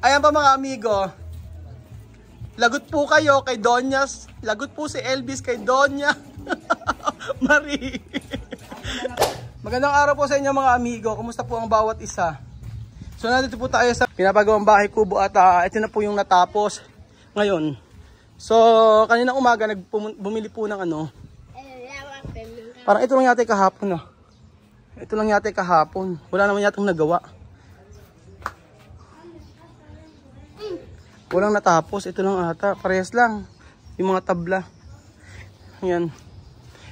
Ayan pa mga amigo. Lagot po kayo kay Donyas. Lagot po si Elvis kay Donya. Marie. Magandang araw po sa inyo mga amigo. Kumusta po ang bawat isa? So nandito po tayo sa pinapagawang bahay kubo at ito na po yung natapos ngayon. So kanina umaga bumili po ng ano. Parang ito lang yata kahapon. Ito lang yata kahapon. Wala naman yatang nagawa. Walang natapos. Ito lang ata. Parehas lang. Yung mga tabla. Ayan.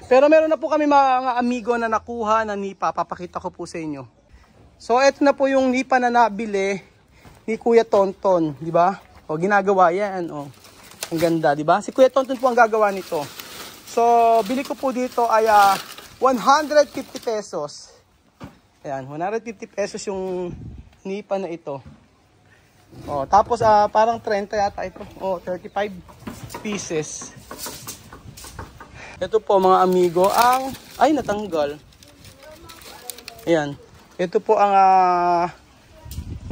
Pero meron na po kami mga amigo na nakuha na nipa. Papakita ko po sa inyo. So ito na po yung nipa na nabili ni Kuya Tonton. Diba? O ginagawa yan. O. Ang ganda. Diba? Si Kuya Tonton po ang gagawa nito. So bili ko po dito ay 150 pesos. Ayan. 150 pesos yung nipa na ito. Oh, tapos parang 30 yata ito. Oh, 35 pieces. Ito po mga amigo ang ay natanggal. Ayan. Ito po ang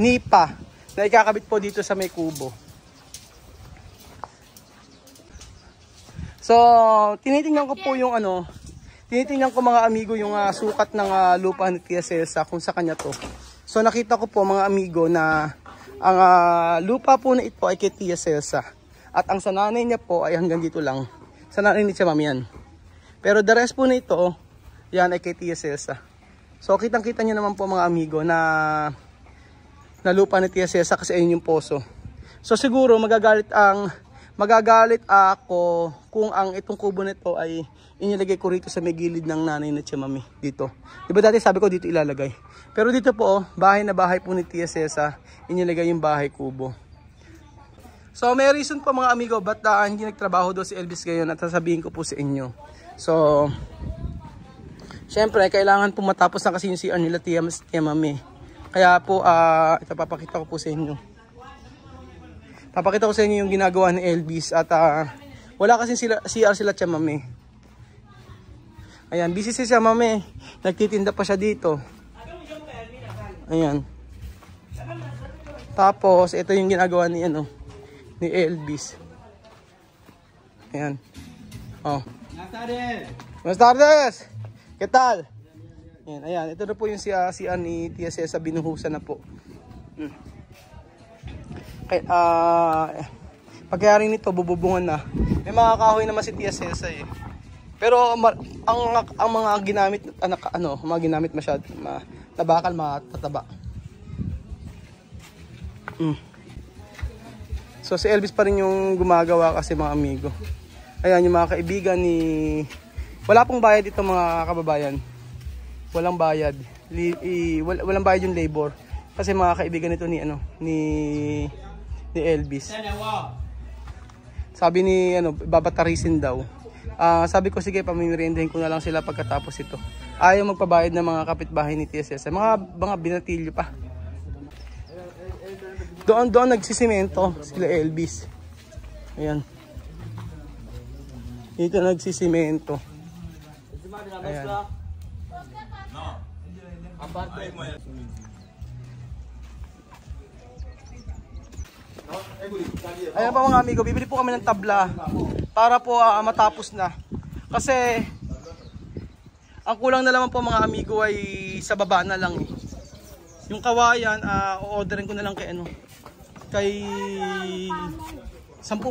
nipa na ikakabit po dito sa may kubo. So, tinitingnan ko po yung ano, tinitingnan ko mga amigo yung sukat ng lupa ni Tia Celsa kung sa kanya to. So, nakita ko po mga amigo na ang lupa po na ito ay kay Tia Celsa. At ang sa nanay niya po ay hanggang dito lang. Sa nanay ni Tia Mami yan. Pero the rest po na ito, yan ay kay Tia Celsa. So kitang-kita nyo naman po mga amigo na lupa ni Tia Celsa kasi ayun yung poso. So siguro magagalit ako kung ang itong kubo nito ay inilagay ko rito sa may gilid ng nanay ni Tia Mami dito. Diba dati sabi ko dito ilalagay. Pero dito po, bahay na bahay po ni Tia Celsa, inilagay yung bahay kubo. So may reason po mga amigo, ba't hindi nagtrabaho doon si Elvis ngayon at sasabihin ko po sa inyo. So, syempre, kailangan po matapos na kasi yung CR nila Tia Mami. Kaya po, ito papakita ko po sa inyo. Papakita ko sa inyo yung ginagawa ni Elvis at wala kasi CR sila Tia Mami. Ayan, busy si Tia Mami. Nagtitinda pa siya dito. Ayan. Tapos, ito yung ginagawa ni, ni Elvis. Ayan. Oh. Buenas tardes! ¿Qué tal? Ayan, ayan. Ito na po yung CR ni Tia Celsa. Binuhusan na po. Pagkayari nito, bububungan na. May mga kahoy naman si Tia Celsa eh. Pero ang mga ginamit, mga ginamit masyado, na bakal matataba. So si Elvis pa rin yung gumagawa kasi mga amigo. Ayan yung mga kaibigan ni... Wala pong bayad ito mga kababayan. Walang bayad. Walang bayad yung labor. Kasi mga kaibigan nito ni Elvis. Sabi ni babatarisin daw. Sabi ko sige pamimerindahin ko na lang sila pagkatapos ito. Ayaw magpabayad ng mga kapitbahay ni Tia Celsa. Mga binatilyo pa. Doon nagsisimento sila Elvis. Ayan. Dito nagsisimento. Ayan. Ayan pa mga amigo, bibili po kami ng tabla para po matapos na. Kasi ang kulang na naman po mga amigo ay sa baba na lang eh. Yung kawayan, o-orderin ko na lang kay 10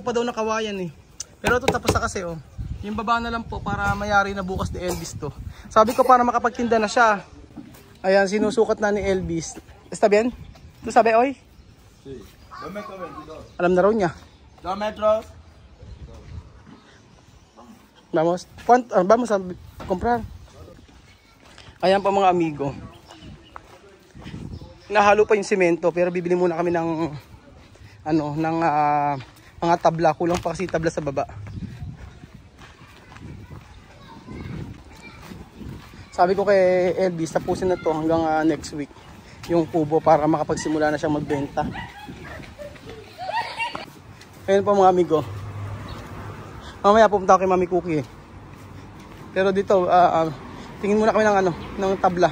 pa daw na kawayan eh. Pero ito tapos na kasi oh. Yung baba na lang po para mayari na bukas ni Elvis to. Sabi ko para makapagtinda na siya. Ayan, sinusukat na ni Elvis. Está bien? ¿Tú sabe hoy? Sí. 2 metros 22. Alam na raw niya. 2 metros. Vamos a comprar. Ayan pa mga amigo. Nahalo pa yung semento pero bibili muna kami ng mga tabla. Kulang pa kasi tabla sa baba. Sabi ko kay Elvis, tapusin na to hanggang next week yung kubo para makapagsimula na siyang magbenta. Ayun po mga amigo. Mamaya pupunta ako kay Mami Cookie. Pero dito, tingin muna kami ng tabla.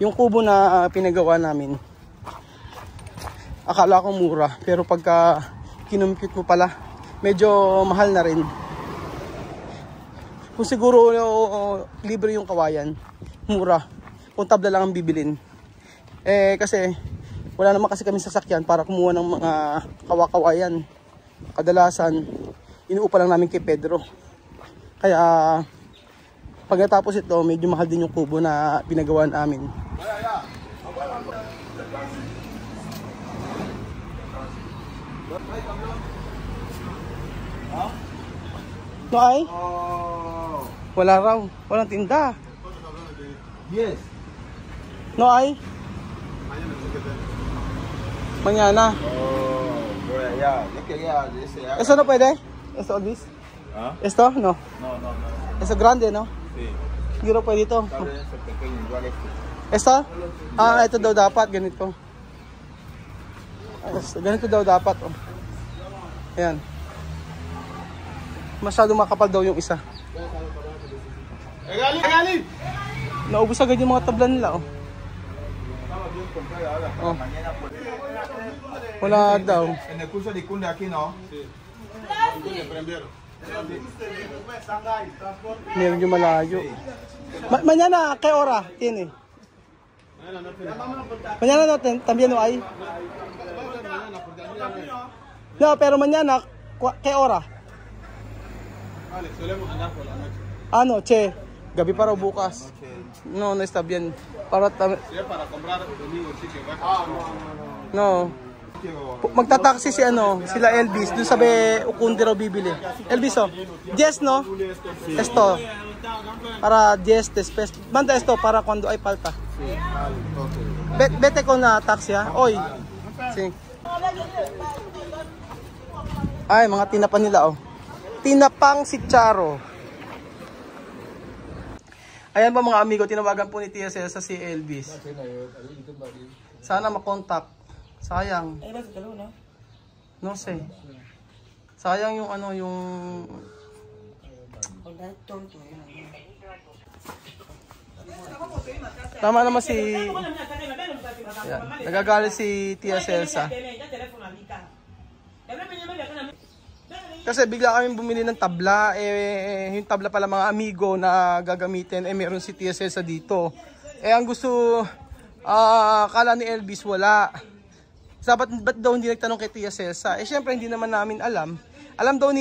Yung kubo na pinagawa namin, akala ko mura. Pero pagka kinumpute mo pala, medyo mahal na rin. Kung siguro libre yung kawayan, mura. Kung tabla lang ang bibilin. Kasi wala naman kasi kami sasakyan para kumuha ng mga kawakawayan. Kadalasan, inuupa lang namin kay Pedro. Kaya pag natapos ito, medyo mahal din yung kubo na pinagawa namin. No ay? Wala raw. Walang tinda. Yes. No ay? Mañana. Bueno, ya. Yo quería ese. ¿Eso no puede? ¿Eso this? ¿Ah? ¿Esto? No. No. ¿Eso grande, no? Sí. Hindi ro pwede ito. Tal vez ese pequeño, igual este. Ito? Ito daw dapat. Ganito. Ganito daw dapat. Oh. Ayan. Masyadong makapal daw yung isa. ¡Gali! Naubos agad yung mga tabla nila. Oh. Oh. Wala daw. En el curso de Cunde aquí, ¿no? Meron yung malayo. Mañana, ¿qué hora tiene? Mañana no, también no hay. No, pero mañana, ¿qué hora? Noche. Gabi para bukas. No, no está bien. Para comprar domingo, sitio. No. Magtataksi si sila Elvis, dun sabi Ukundi raw bibili. Elvis yes no? Esto. Para 10 después. Manda esto para cuando hay falta. Vete con la taxi ha. Hoy. Sí. Ay, mga tinapan nila Tinapang si Charo. Ayan ba mga amigo, tinawagan po ni Tia Cesa si Elvis. Sana makontak. Sayang. No sé. Sayang yung yung tama naman si yan. Nagagalit si Tia Celsa. Kasi bigla kami bumili ng tabla, yung tabla pala mga amigo na gagamitin, meron si Tia Celsa dito. Ang gusto, akala ni Elvis wala. Ba't daw hindi nagtanong kay Tia Celsa? Syempre hindi naman namin alam. Alam daw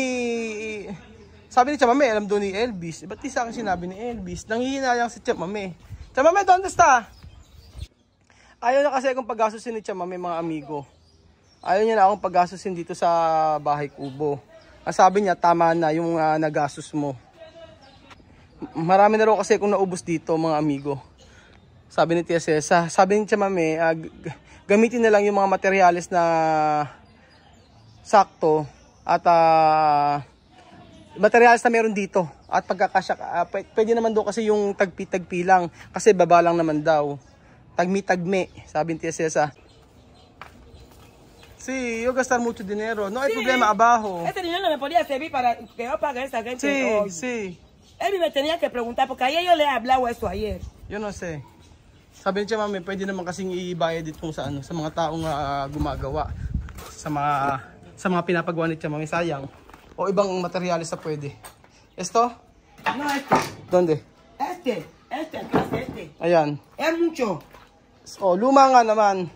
sabi ni Chamame, alam daw ni Elvis. Ba't di sa akin sinabi ni Elvis? Nanghihinayang si Chamame. Chamame, ¿dónde está? Ayaw na kasi akong pag-gastusin ni Chamame mga amigo. Ayaw niya na akong pag-gastusin dito sa bahay kubo. Ang sabi niya, tama na yung nagastos mo. Marami na raw kasi kung naubos dito mga amigo. Sabi ni Tia Cesa. Sabi ni Chamame, gamitin na lang yung mga materyales na sakto at materyales na meron dito. At pagkakasya, pwede naman doon kasi yung tagpi-tagpi lang. Kasi baba lang naman daw. Tagmi-tagmi, sabi ni Tia Cesa. Sí, yo gastar mucho dinero. No hay problema abajo. Ese dinero no me podía servir para que yo pague a esa gente. Sí, hoy. sí. Él me tenía que preguntar, porque ayer yo le he hablado eso ayer. Yo no sé. Sabi niya, mami, pwede naman kasing ibayad dito sa sa mga taong gumagawa. Sa mga pinapagawa ni Chamami, sayang. O ibang materyales na pwede. Esto? No, este. ¿Dónde? Este. Ayan. Es mucho. Luma nga naman.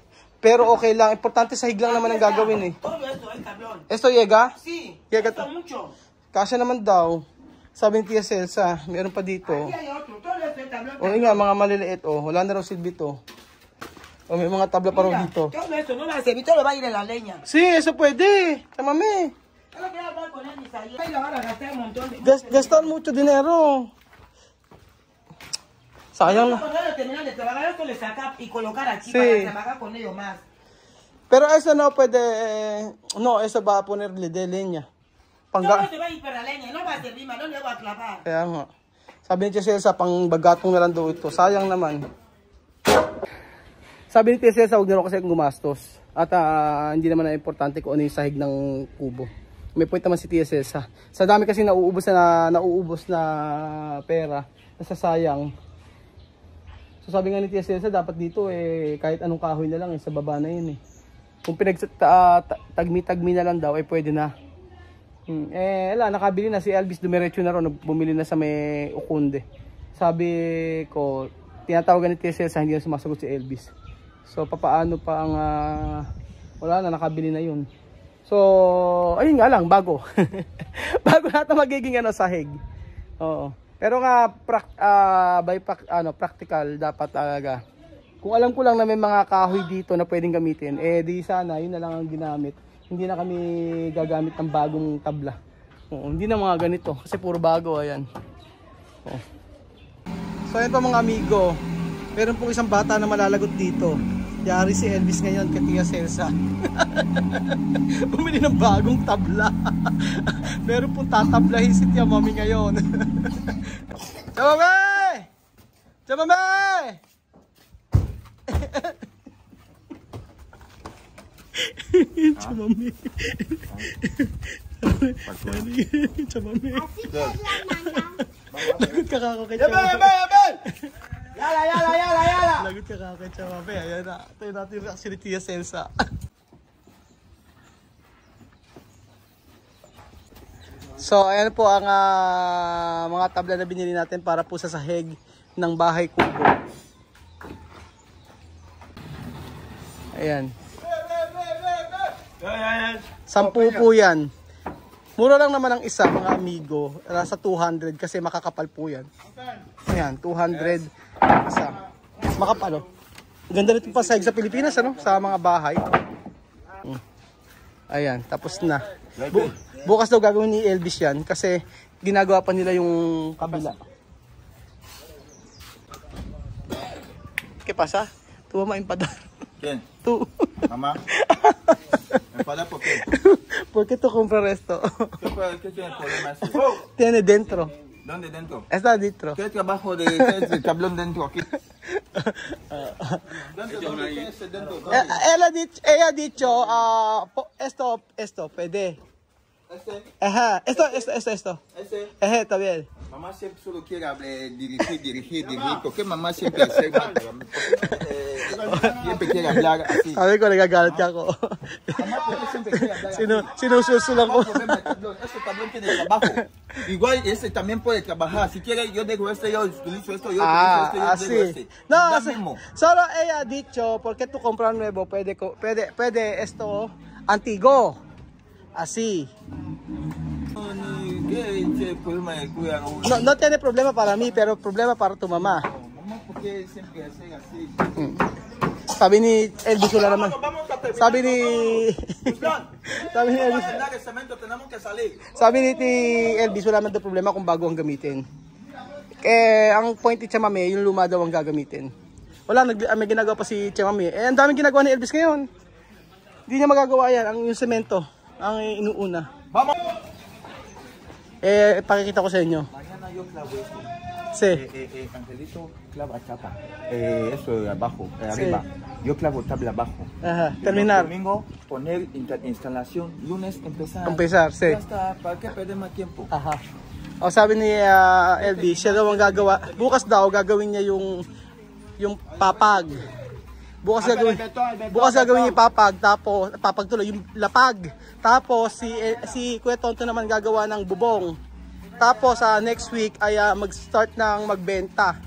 Pero okay lang. Importante sahig lang naman ang gagawin eh. Todo esto es cabrón. Esto llega? Sí. Llega Esto mucho. Kasya naman daw. Sabi ni Tia Celsa, meron pa dito. Aquí hay otro. Todo esto es cabrón. O nga, mga maliliit wala na raw silbi to. May mga tabla pa raw dito. Todo esto no va a servir, todo va a ir en la leña. Sí, eso pwede. Chamame. Yo quería hablar con él y ayer. Ay, la van a gastar un montón de... Gastar mucho dinero. Sayang na. Cuando ellos terminan de trabajar, esto le saca y colocar aquí Sí. para trabajar con ellos más. Pero eso no puede, no, eso va a ponerle de leña. Todo esto va a ir para la leña, no va a servir más, no le va a clavar. Kaya nga. Sabi ni Tia Celsa, pang bagatong na lang daw ito. Sayang naman. Sabi ni Tia Celsa, huwag na raw kasi gumastos. At hindi naman na importante kung ano yung sahig ng kubo. May point naman si Tia Celsa. Sa dami kasi nauubos na pera, nasasayang. So sabi nga ni Tia Celsa, dapat dito kahit anong kahoy na lang sa baba na yun . Kung tagmi-tagmi na lang daw, eh pwede na. Wala, nakabili na si Elvis, dumiretso na ron, bumili na sa may Ukunde. Sabi ko, tinatawagan ni Tia Celsa, hindi na sumasagot si Elvis. So, papaano pa ang, wala na, nakabili na yun. So, ayun nga lang, bago. Bago lahat na magiging sahig. Oo. Pero nga, practical, dapat talaga. Kung alam ko lang na may mga kahoy dito na pwedeng gamitin, di sana, yun na lang ang ginamit. Hindi na kami gagamit ng bagong tabla. Oo, hindi na mga ganito kasi puro bago, ayan. Oo. So ayan pa mga amigo, meron pong isang bata na malalagot dito. Yari si Elvis ngayon kay Tia Celsa. Bumili ng bagong tabla. Meron pong tatablahin si Tia Mami ngayon. Tia Mami! Tia Mami! Chamami. Chamami. Lagot ka kako kay Chamami. Yala. Lagot ka kako kay Chamami. Ayan na. Ito yung natin reaction ni Tia Celsa. So ayan po ang mga tabla na binili natin para po sa sahig ng bahay kubo. Ayan. 10 po yan. Mura lang naman ang isa mga amigo. Nasa 200 kasi makakapal po yan. Ayan, 200 isa. Makapal oh. Ganda rin pa sa Pilipinas ano? Sa mga bahay. Ayan, tapos na. Bukas daw gagawin ni Elvis yan kasi ginagawa pa nila yung kabila. ¿Qué pasa? Tuwa maimpadar. ¿Quién? Tú. Mamá. ¿Enfada por qué? ¿Por qué tú compras esto? ¿Qué tiene el problema? Tiene dentro. ¿Dónde dentro? Está dentro. ¿Qué trabajo de ese tablón dentro aquí? ¿Dónde es dentro? Ella ha dicho, esto, pede. ¿Este? Ajá, esto. ¿Este? Está bien. Mamá siempre solo quiere dirigir. ¿Por qué mamá siempre hace mal? Siempre quiere hablar así. Sabi ko, nagagalit ka ako. Mamá, ¿por qué siempre quiere hablar así? Sinususulan ko. Ese tablón tiene trabajo. Igual ese también puede trabajar. Si quiere, yo dejo este, yo utilizo esto, yo utilizo este, yo así. dejo este. No, Da así. mismo. Solo ella ha dicho, ¿por qué tú compras nuevo? Puede esto antiguo. Así. ¿Qué problema de cuidar a uno? No tiene problema para mí, pero problema para tu mamá. Mamá, ¿por qué siempre hace así? Sabi ni Elvis wala naman. Sabi ni Elvis. Sabi ni Elvis wala naman daw problema kung bago ang gamitin. Ang point ni Chamame, yung luma daw ang gagamitin. Wala, may ginagawa pa si Chamame. Ang daming ginagawa ni Elvis ngayon. Hindi niya magagawa yan, yung semento ang inuuna. Vamos. Pakikita ko sa inyo. Mañana yo clavo esto. Sí. Angelito clava chapa. Eso de abajo, arriba. Yo clavo tabla abajo. Ajá, terminar. Domingo poner instalación. Lunes empezar. Empezar, sí. Ya está, ¿para qué perder más tiempo? Aha. O sabi ni Elvis, siya daw ang gagawa. Bukas daw gagawin niya yung papag. Bukas gagawin niya yung papag, tapos papagtuloy yung lapag. Tapos si Kuya Tonto naman gagawa ng bubong. Tapos next week ay mag-start ng magbenta.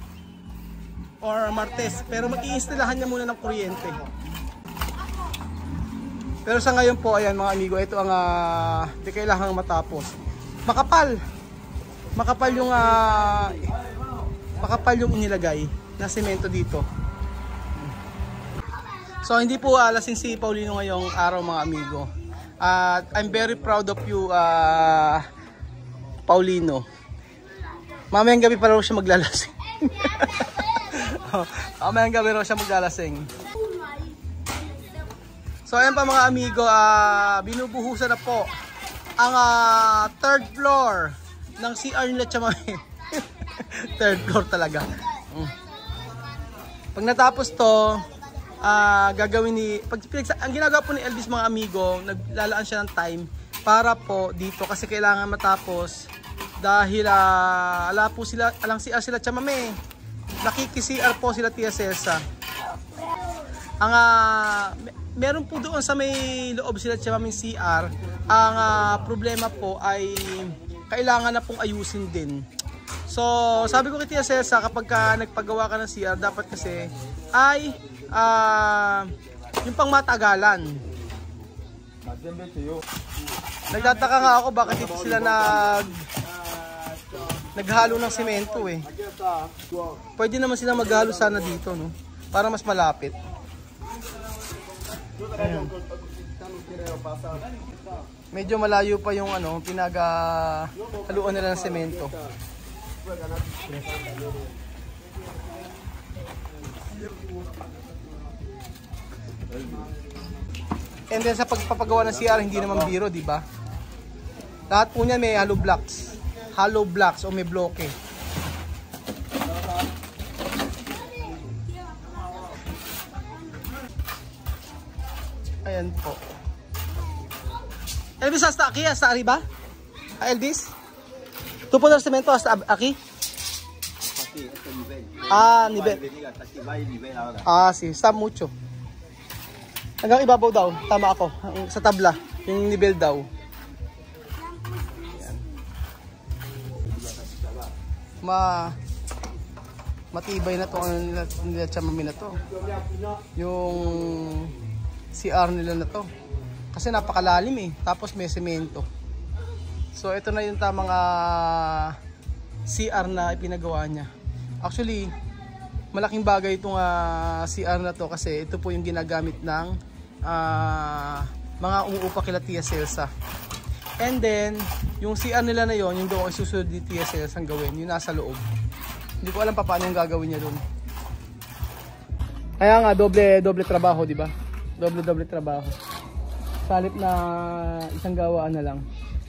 Or Martes, pero mag-iinstallahan niya muna ng kuryente. Pero sa ngayon po, ayan mga amigo, ito ang di kailangang matapos. Makapal yung inilagay na semento dito. So hindi po lasing si Paulino ngayong araw mga amigo. I'm very proud of you Paulino. Mamayang gabi pa raw siya maglalasing. Mamayang gabi raw siya maglalasing. So ayan pa mga amigo, binubuhusan na po ang third floor ng CR nila Chamame. Third floor talaga. Pag natapos to, gagawin ang ginagawa po ni Elvis mga amigo, naglalaan siya ng time para po dito kasi kailangan matapos dahil alang CR sila Chamame. Nakiki-CR po sila Tia Celsa. meron po doon sa may loob sila sa aming CR. Ang problema po ay kailangan na pong ayusin din. So, sabi ko kay Tia Cesa, kapag nagpagawa ka ng CR, dapat kasi ay yung pang matagalan. Nagtataka nga ako bakit dito sila naghalo ng semento eh. Pwede naman sila maghalo sana dito, no? Para mas malapit. Ayan. Medyo malayo pa yung pinag-haluan nila ng semento. And then sa pagpapagawa ng CR, hindi naman biro, di ba? Lahat po niyan may hollow blocks o may bloke. Ayan po. Elvis, hasta aquí, hasta arriba? Elvis? ¿Tú pones cemento hasta aquí? Nivel. Sí, está mucho. Hanggang ibabaw daw, tama ako. Sa tabla, yung nivel daw. Matibay na to nila chamami na to. Yung CR nila na to. Kasi napakalalim eh. Tapos may semento. So ito na yung tamang CR na ipinagawa niya. Actually, malaking bagay itong CR na to kasi ito po yung ginagamit ng mga umuupa kila Tia Celsa. And then, yung CR nila na yon, yung doon ay susunod ni Tia Celsa ang gawin, yung nasa loob. Hindi ko alam pa paano yung gagawin niya doon. Kaya nga, doble trabaho, di ba? Doble trabaho. Salip na isang gawaan na lang.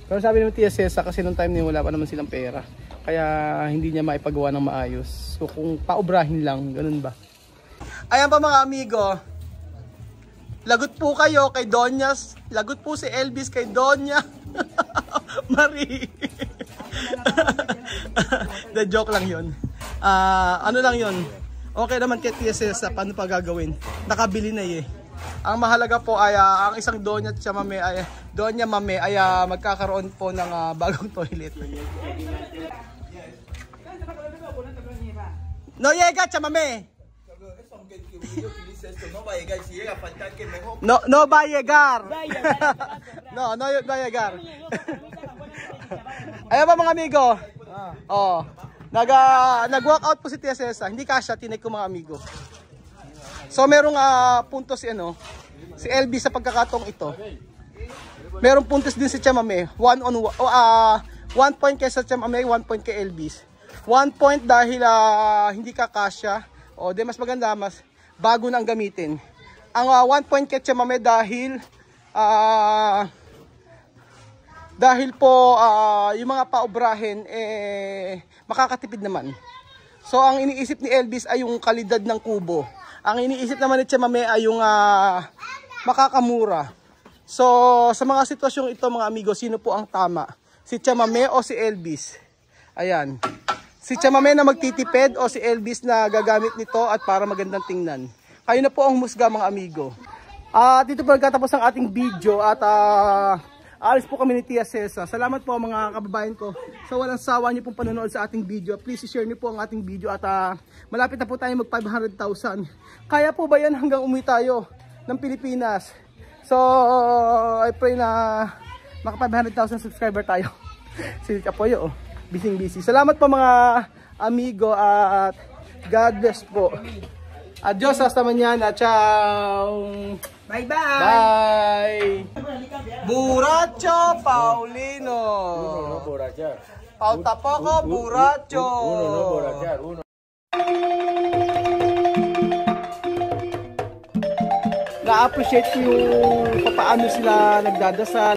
Pero sabi ni Tia Celsa kasi nung time niya wala pa naman silang pera. Kaya hindi niya maipagawa ng maayos. So kung paubrahin lang, ganun ba? Ayan pa mga amigo. Lagot po kayo kay Donyas. Lagot po si Elvis kay Donya. Marie. The joke lang yun. Ano lang yun. Okay naman kay Tia Celsa. Paano pa gagawin? Nakabili na eh. Ang mahalaga po ay ang isang Donya at Mame ay Donya Mame ay magkakaroon po ng bagong toilet. No llega, chamame. No va a llegar. No va a llegar. Ayan ba mga amigo? Nag-walk out po si Tia Celsa. Hindi kasya, tinik ko mga amigo. So merong punto si Elvis sa pagkakatong ito. Merong puntos din si Chamame. 1 point kay sa Chamame, 1 point kay Elvis. 1 point dahil hindi kakasya. O di mas maganda, mas bago na ang gamitin. Ang 1 point kay Chamame dahil po yung mga paobrahin makakatipid naman. So ang iniisip ni Elvis ay yung kalidad ng kubo. Ang iniisip naman ni Chamame ay yung makakamura. So sa mga sitwasyong ito mga amigo, sino po ang tama? Si Chamame o si Elvis? Ayan. Si Chamame na magtitipid o si Elvis na gagamit nito at para magandang tingnan? Kayo na po ang musga mga amigo. Dito po nagtatapos ang ating video at alis po kami ni Tia Celsa. Salamat po mga kababayan ko sa walang sawa niyo pong panonood sa ating video. Please share niyo po ang ating video at malapit na po tayo mag 500,000. Kaya po ba yan hanggang umuwi tayo ng Pilipinas? So I pray na maka 500,000 subscriber tayo. Si Kapoyo busy. Salamat po mga amigo at God bless po. Adios, hasta mañana. Ciao. Bye. Bye. Buracho Paulino. Uno no borrachar. Pauta poco buracho. Uno no borrachar. Na-appreciate ko yung paano sila nagdadasal.